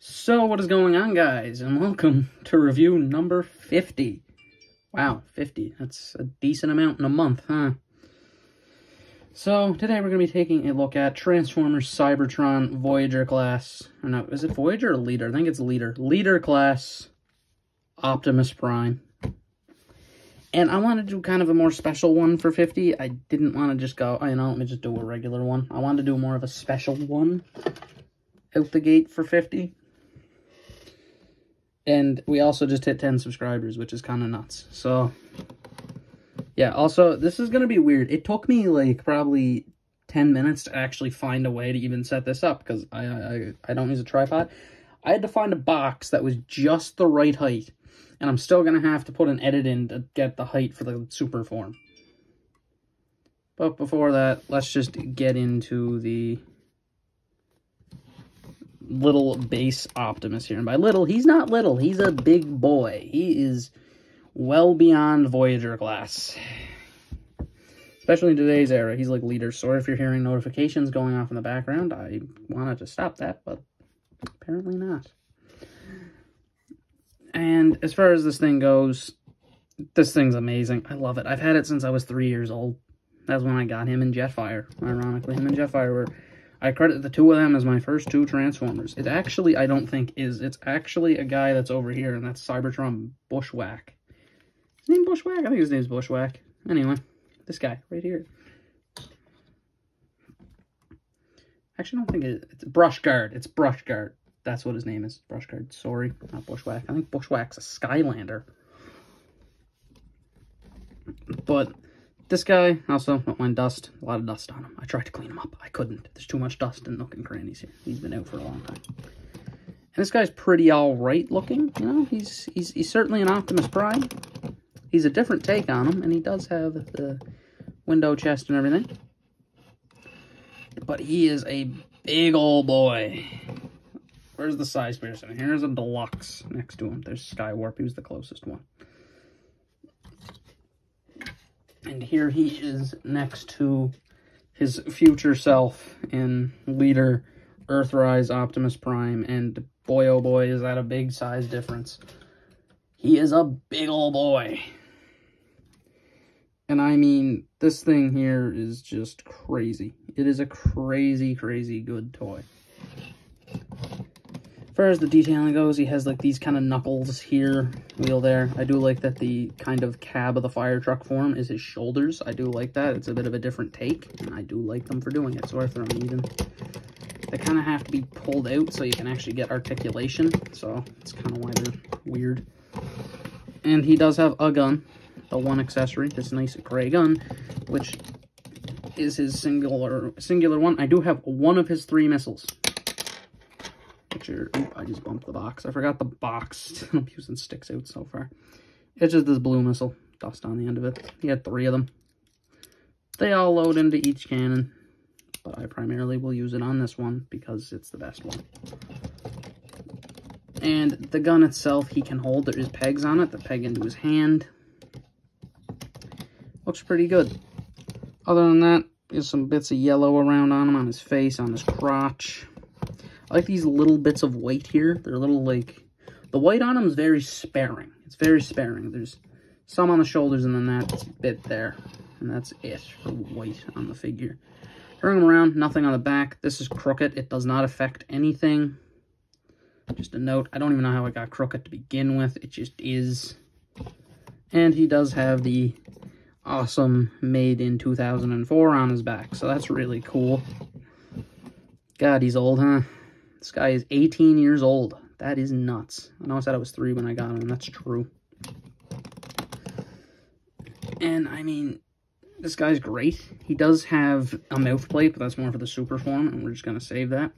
So what is going on, guys, and welcome to review number 50. Wow, 50. That's a decent amount in a month, huh? So today we're going to be taking a look at Transformers Cybertron Voyager class. Or no, is it Voyager or Leader? I think it's Leader. Leader class Optimus Prime. And I wanted to do kind of a more special one for 50. I didn't want to just go, let me just do a regular one. I wanted to do more of a special one out the gate for 50. And we also just hit 10 subscribers, which is kind of nuts. So, yeah, also, this is going to be weird. It took me, like, probably 10 minutes to actually find a way to even set this up, because I don't use a tripod. I had to find a box that was just the right height. And I'm still going to have to put an edit in to get the height for the super form. But before that, let's just get into the little base Optimus here. And by little, he's not little. He's a big boy. He is well beyond Voyager class. Especially in today's era. He's like Leader. Sorry if you're hearing notifications going off in the background. I wanted to stop that, but apparently not. And as far as this thing goes, this thing's amazing. I love it. I've had it since I was 3 years old. That's when I got him and Jetfire. Ironically, him and Jetfire were... I credit the two of them as my first two Transformers. It actually, I don't think is. It's actually a guy that's over here, and that's Cybertron Bushwhack. His name Bushwhack? I think his name's Bushwhack. Anyway, this guy right here. Actually, I don't think it's Brushguard. It's Brushguard. That's what his name is. Brushguard. Sorry, not Bushwhack. I think Bushwhack's a Skylander. But this guy also went mine dust. A lot of dust on him. I tried to clean him up. I couldn't. There's too much dust and nook and crannies here. He's been out for a long time. And this guy's pretty alright looking. You know, he's certainly an Optimus Prime. He's a different take on him, and he does have the window chest and everything. But he is a big old boy. Where's the size person? Here's a deluxe next to him. There's Skywarp. He was the closest one. And here he is next to his future self in Leader, Earthrise, Optimus Prime. And boy, oh boy, is that a big size difference. He is a big old boy. And I mean, this thing here is just crazy. It is a crazy, crazy good toy. As far as the detailing goes, he has like these kind of knuckles here, wheel there. I do like that the kind of cab of the fire truck form is his shoulders. I do like that. It's a bit of a different take, and I do like them for doing it. So if they're uneven, they kind of have to be pulled out so you can actually get articulation. So that's kind of why they're weird. And he does have a gun, the one accessory, this nice gray gun, which is his singular one. I do have one of his 3 missiles. Oop, I just bumped the box. I forgot the box. I'm using sticks out so far. It's just this blue missile. Dust on the end of it. He had 3 of them. They all load into each cannon. But I primarily will use it on this one because it's the best one. And the gun itself, he can hold. There is pegs on it that peg into his hand. Looks pretty good. Other than that, there's some bits of yellow around on him, on his face, on his crotch. I like these little bits of white here. They're little, like... The white on them is very sparing. It's very sparing. There's some on the shoulders and then that bit there. And that's it for white on the figure. Turning them around, nothing on the back. This is crooked. It does not affect anything. Just a note. I don't even know how it got crooked to begin with. It just is. And he does have the awesome made in 2004 on his back. So that's really cool. God, he's old, huh? This guy is 18 years old. That is nuts. I know I said I was 3 when I got him, and that's true. And, I mean, this guy's great. He does have a mouth plate, but that's more for the super form, and we're just going to save that.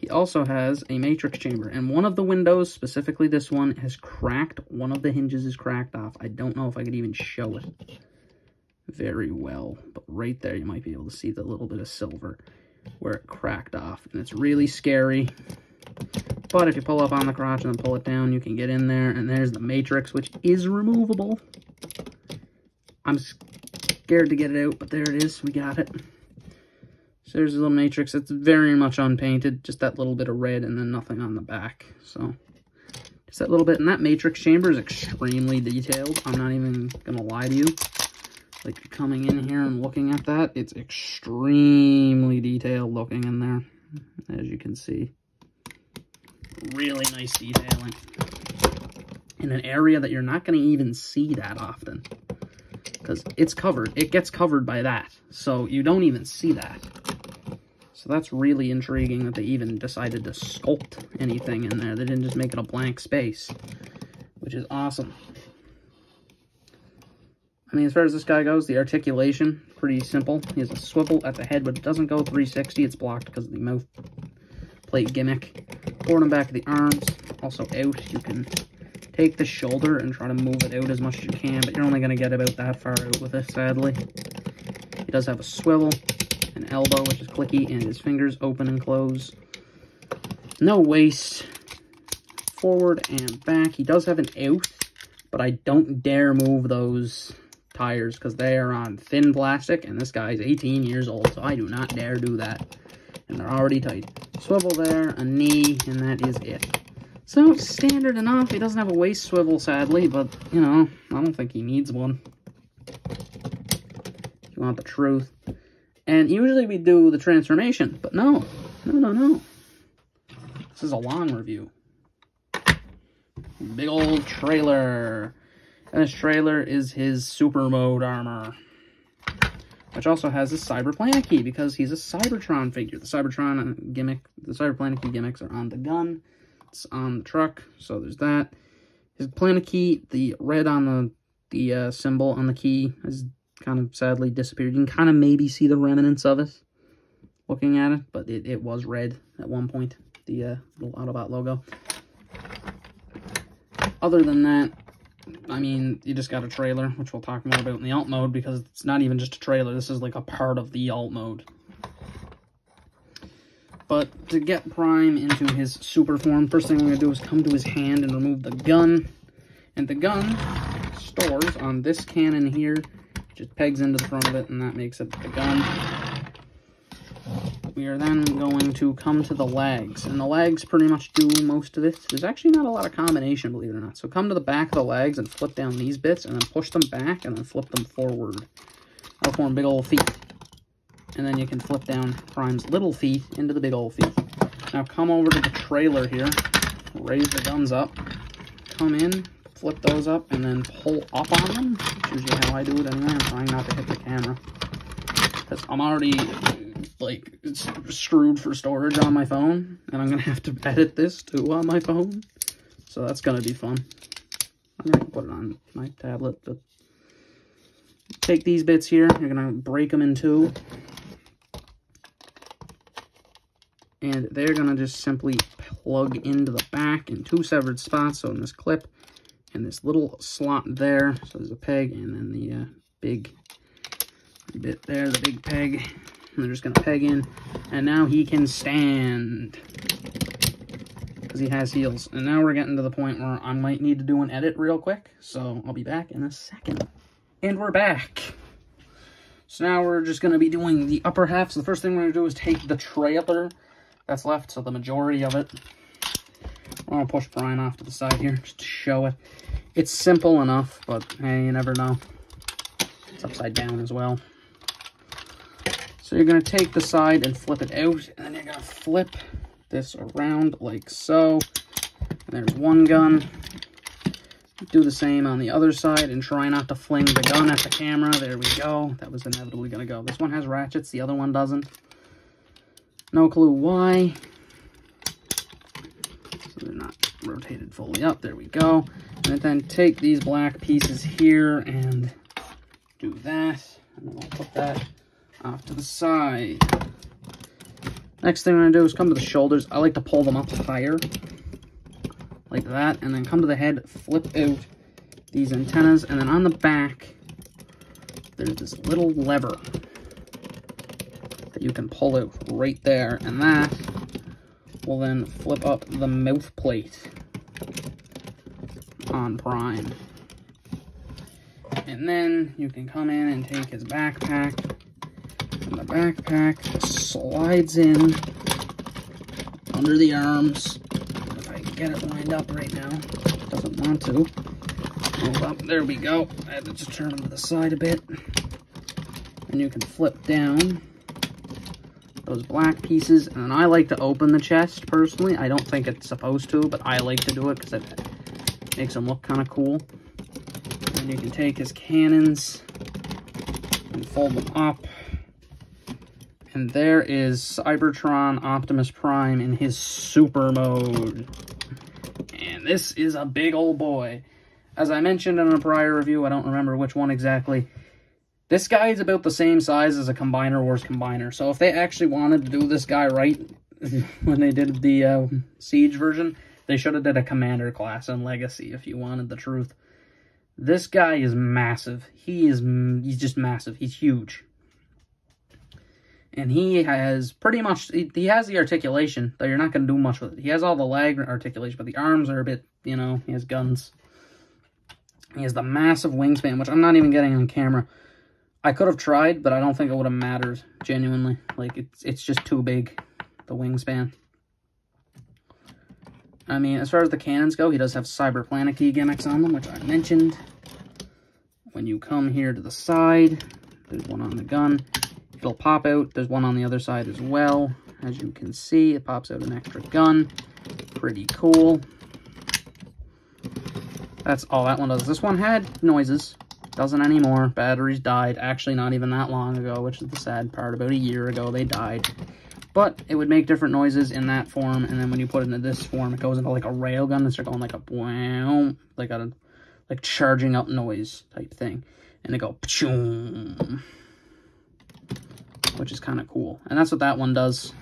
He also has a matrix chamber, and one of the windows, specifically this one, has cracked. One of the hinges is cracked off. I don't know if I could even show it very well, but right there you might be able to see the little bit of silver where it cracked off, and it's really scary. But if you pull up on the crotch and then pull it down, you can get in there, and there's the matrix, which is removable. I'm scared to get it out, but there it is. We got it. So there's a little matrix. It's very much unpainted, just that little bit of red and then nothing on the back. So just that little bit. And that matrix chamber is extremely detailed. I'm not even going to lie to you. Like, coming in here and looking at that, it's extremely detailed looking in there, as you can see. Really nice detailing. In an area that you're not going to even see that often. Because it's covered. It gets covered by that. So you don't even see that. So that's really intriguing that they even decided to sculpt anything in there. They didn't just make it a blank space, which is awesome. I mean, as far as this guy goes, the articulation, pretty simple. He has a swivel at the head, but it doesn't go 360. It's blocked because of the mouth plate gimmick. Forward and back of the arms. Also out, you can take the shoulder and try to move it out as much as you can, but you're only going to get about that far out with it, sadly. He does have a swivel, an elbow, which is clicky, and his fingers open and close. No waist. Forward and back. He does have an out, but I don't dare move those tires because they are on thin plastic, and this guy's 18 years old, so I do not dare do that. And they're already tight. Swivel there, a knee, and that is it. So, standard enough. He doesn't have a waist swivel, sadly, but, you know, I don't think he needs one. If you want the truth. And usually we do the transformation, but no. No. This is a long review. Big old trailer. And this trailer is his super mode armor. Which also has his Cyberplanet key, because he's a Cybertron figure. The Cybertron gimmick, the Cyberplanet key gimmicks are on the gun. It's on the truck, so there's that. His planet key, the red on the symbol on the key has kind of sadly disappeared. You can kind of maybe see the remnants of it looking at it, but it was red at one point, the little Autobot logo. Other than that, I mean, you just got a trailer, which we'll talk more about in the alt mode, because it's not even just a trailer. This is like a part of the alt mode. But to get Prime into his super form, first thing we're going to do is come to his hand and remove the gun. And the gun stores on this cannon here, just pegs into the front of it, and that makes it the gun. We are then going to come to the legs, and the legs pretty much do most of it. There's actually not a lot of combination, believe it or not. So come to the back of the legs and flip down these bits, and then push them back, and then flip them forward. That'll form big old feet. And then you can flip down Prime's little feet into the big old feet. Now come over to the trailer here, raise the guns up, come in, flip those up, and then pull up on them. That's usually how I do it anyway. I'm trying not to hit the camera, because I'm already, like, screwed for storage on my phone, and I'm going to have to edit this too on my phone. So that's going to be fun. I'm going to put it on my tablet, but take these bits here, you're going to break them in two. And they're going to just simply plug into the back in two severed spots. So in this clip and this little slot there. So there's a peg and then the big bit there, the big peg. And they're just going to peg in. And now he can stand, because he has heels. And now we're getting to the point where I might need to do an edit real quick. So I'll be back in a second. And we're back. So now we're just going to be doing the upper half. So the first thing we're going to do is take the trailer that's left, so the majority of it. I'm going to push Brian off to the side here just to show it. It's simple enough, but hey, you never know. It's upside down as well. So you're going to take the side and flip it out, and then you're going to flip this around like so. And there's one gun. Do the same on the other side and try not to fling the gun at the camera. There we go. That was inevitably going to go. This one has ratchets, the other one doesn't. No clue why. So they're not rotated fully up. There we go. And then take these black pieces here and do that. And then I'll put that off to the side. Next thing I'm going to do is come to the shoulders. I like to pull them up higher, like that. And then come to the head, flip out these antennas. And then on the back, there's this little lever that you can pull out right there, and that will then flip up the mouth plate on Prime. And then you can come in and take his backpack, and the backpack slides in under the arms. If I can get it lined up right now. It doesn't want to. Move up. There we go. I had to just turn them to the side a bit. And you can flip down those black pieces. And then I like to open the chest, personally. I don't think it's supposed to, but I like to do it because it makes them look kind of cool. And you can take his cannons and fold them up. And there is Cybertron Optimus Prime in his super mode. And this is a big old boy. As I mentioned in a prior review, I don't remember which one exactly, this guy is about the same size as a Combiner Wars Combiner. So if they actually wanted to do this guy right, when they did the Siege version, they should have did a Commander class in Legacy, if you wanted the truth. This guy is massive. He's just massive. He's huge. And he has pretty much, he has the articulation, though you're not going to do much with it. He has all the leg articulation, but the arms are a bit, you know, he has guns. He has the massive wingspan, which I'm not even getting on camera. I could have tried, but I don't think it would have mattered, genuinely. Like, it's just too big, the wingspan. I mean, as far as the cannons go, he does have Cyberplanet key gimmicks on them, which I mentioned. When you come here to the side, there's one on the gun. It'll pop out. There's one on the other side as well. As you can see, it pops out an extra gun. Pretty cool. That's all that one does. This one had noises. Doesn't anymore. Batteries died. Actually, not even that long ago, which is the sad part. About a year ago, they died. But it would make different noises in that form, and then when you put it into this form, it goes into like a railgun and start going like a wow, like charging up noise type thing. And they go pchoom, which is kind of cool. And that's what that one does.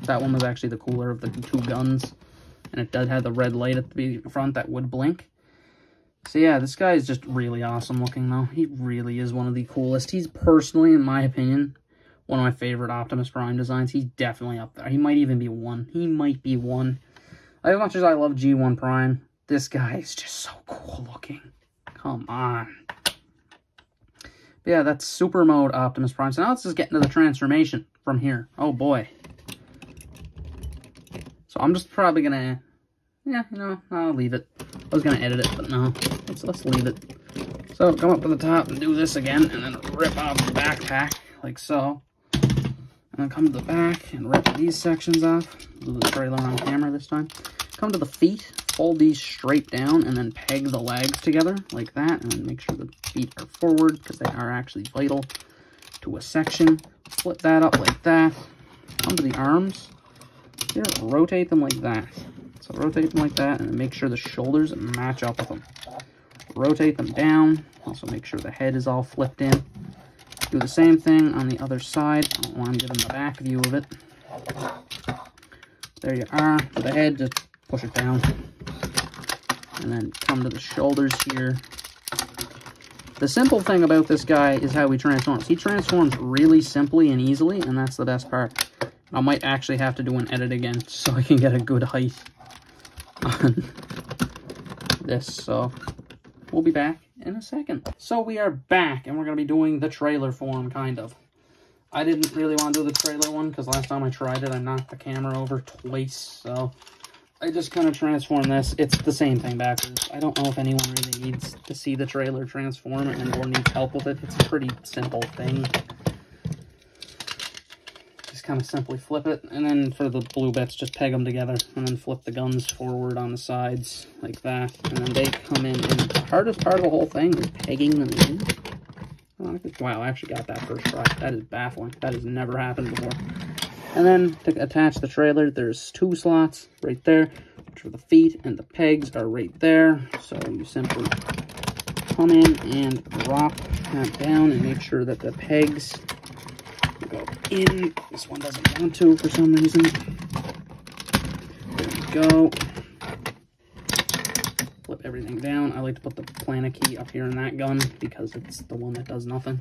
That one was actually the cooler of the two guns. And it does have the red light at the front that would blink. So yeah, this guy is just really awesome looking though. He really is one of the coolest. He's personally, in my opinion, one of my favorite Optimus Prime designs. He's definitely up there. He might even be one. He might be one. As much as I love G1 Prime, this guy is just so cool looking. Come on. But yeah, that's Super Mode Optimus Prime. So now let's just get into the transformation from here. Oh boy. So I'm just probably gonna, yeah, you know, I'll leave it. I was gonna edit it, but no. Let's leave it. So come up to the top and do this again, and then rip off the backpack, like so. And then come to the back and rip these sections off. Do the trailer on camera this time. Come to the feet, fold these straight down, and then peg the legs together like that. And then make sure the feet are forward, because they are actually vital to a section. Flip that up like that. Come to the arms. Here, rotate them like that. So rotate them like that, and then make sure the shoulders match up with them. Rotate them down. Also make sure the head is all flipped in. Do the same thing on the other side. I don't want to give them the back view of it. There you are. For the head, just push it down. And then come to the shoulders here. The simple thing about this guy is how he transforms. He transforms really simply and easily, and that's the best part. I might actually have to do an edit again so I can get a good height on this. So we'll be back in a second. So we are back, and we're going to be doing the trailer form, kind of. I didn't really want to do the trailer one, because last time I tried it, I knocked the camera over twice, so I just kind of transformed this. It's the same thing backwards. I don't know if anyone really needs to see the trailer transform and or needs help with it. It's a pretty simple thing. Just kind of simply flip it, and then for the blue bits, just peg them together, and then flip the guns forward on the sides, like that, and then they come in, and the hardest part of the whole thing is pegging them in. Wow, I actually got that first try. That is baffling. That has never happened before. And then to attach the trailer, there's two slots right there, which are the feet, and the pegs are right there. So you simply come in and drop that down and make sure that the pegs go in. This one doesn't want to for some reason. There we go. Flip everything down. I like to put the planet key up here in that gun because it's the one that does nothing.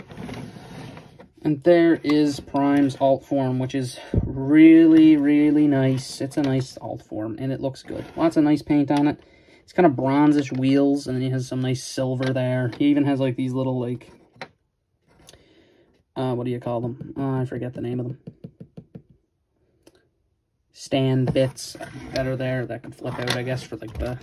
And there is Prime's alt form, which is really, really nice. It's a nice alt form, and it looks good. Lots of nice paint on it. It's kind of bronzish wheels, and then he has some nice silver there. He even has like these little, like, what do you call them? I forget the name of them. stand bits that are there that could flip out, I guess, for like the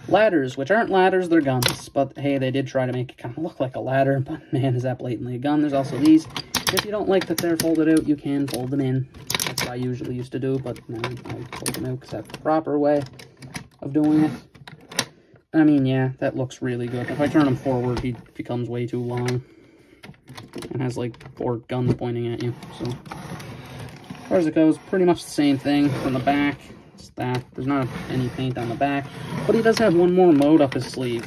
ladders, which aren't ladders, they're guns. But hey, they did try to make it kind of look like a ladder, but man, is that blatantly a gun. There's also these. If you don't like that they're folded out, you can fold them in. That's what I usually used to do, but now I fold them out because that's the proper way of doing it. I mean, yeah, that looks really good. If I turn him forward, he becomes way too long and has like 4 guns pointing at you. So as far as it goes, pretty much the same thing from the back. It's that there's not any paint on the back, but he does have one more mode up his sleeve.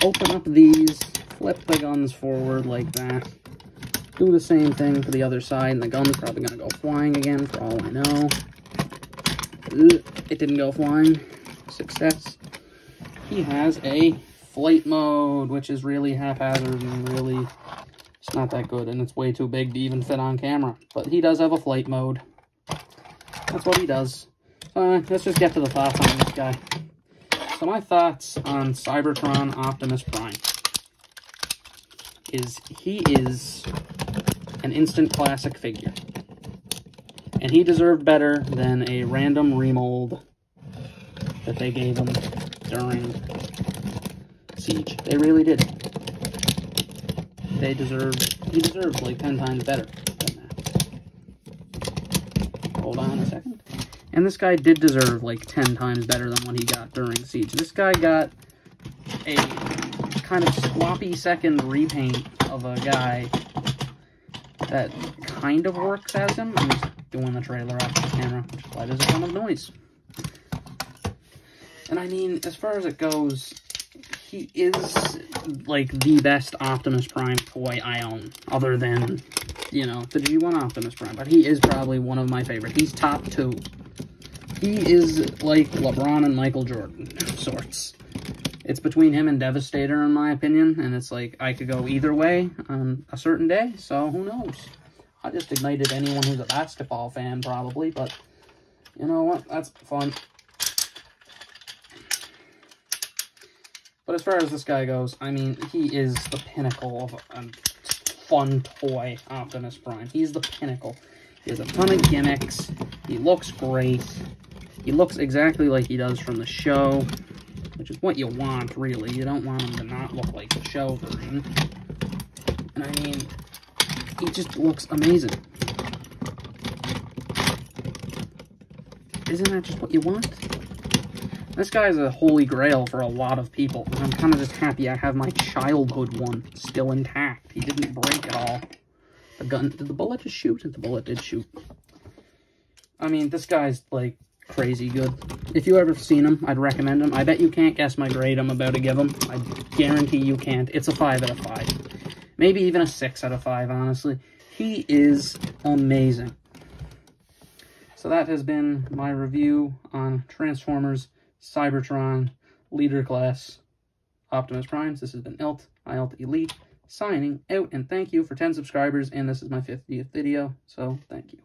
Open up these, flip the guns forward like that. Do the same thing for the other side, and the gun's probably gonna go flying again for all I know. It didn't go flying. Success. He has a flight mode, which is really haphazard and really, it's not that good, and it's way too big to even fit on camera. But he does have a flight mode. That's what he does. Let's just get to the thoughts on this guy. So my thoughts on Cybertron Optimus Prime is he is an instant classic figure. And he deserved better than a random remold that they gave him during Siege. They really did. He deserved like 10 times better than that. Hold on a second. And this guy did deserve like 10 times better than what he got during Siege. This guy got a kind of sloppy second repaint of a guy that kind of works as him. I'm just doing the trailer off the camera, which is why there's a ton of noise. And I mean, as far as it goes, he is like the best Optimus Prime toy I own, other than, you know, the G1 Optimus Prime. But he is probably one of my favorite. He's top 2. He is like LeBron and Michael Jordan, of sorts. It's between him and Devastator, in my opinion, and it's like, I could go either way on a certain day, so who knows? I just ignited anyone who's a basketball fan, probably, but you know what? That's fun. But as far as this guy goes, I mean, he is the pinnacle of a fun toy, Optimus Prime. He's the pinnacle. He has a ton of gimmicks. He looks great. He looks exactly like he does from the show, which is what you want, really. You don't want him to not look like the show version. And I mean, he just looks amazing. Isn't that just what you want? This guy is a holy grail for a lot of people. And I'm kind of just happy I have my childhood one still intact. He didn't break at all. The gun, did the bullet just shoot? The bullet did shoot. I mean, this guy's, like, crazy good. If you ever seen him, I'd recommend him. I bet you can't guess my grade I'm about to give him. I guarantee you can't. It's a 5 out of 5. Maybe even a 6 out of 5, honestly. He is amazing. So that has been my review on Transformers Cybertron Leader Class Optimus Primes. This has been Eilt Elite, signing out, and thank you for 10 subscribers, and this is my 50th video, so thank you.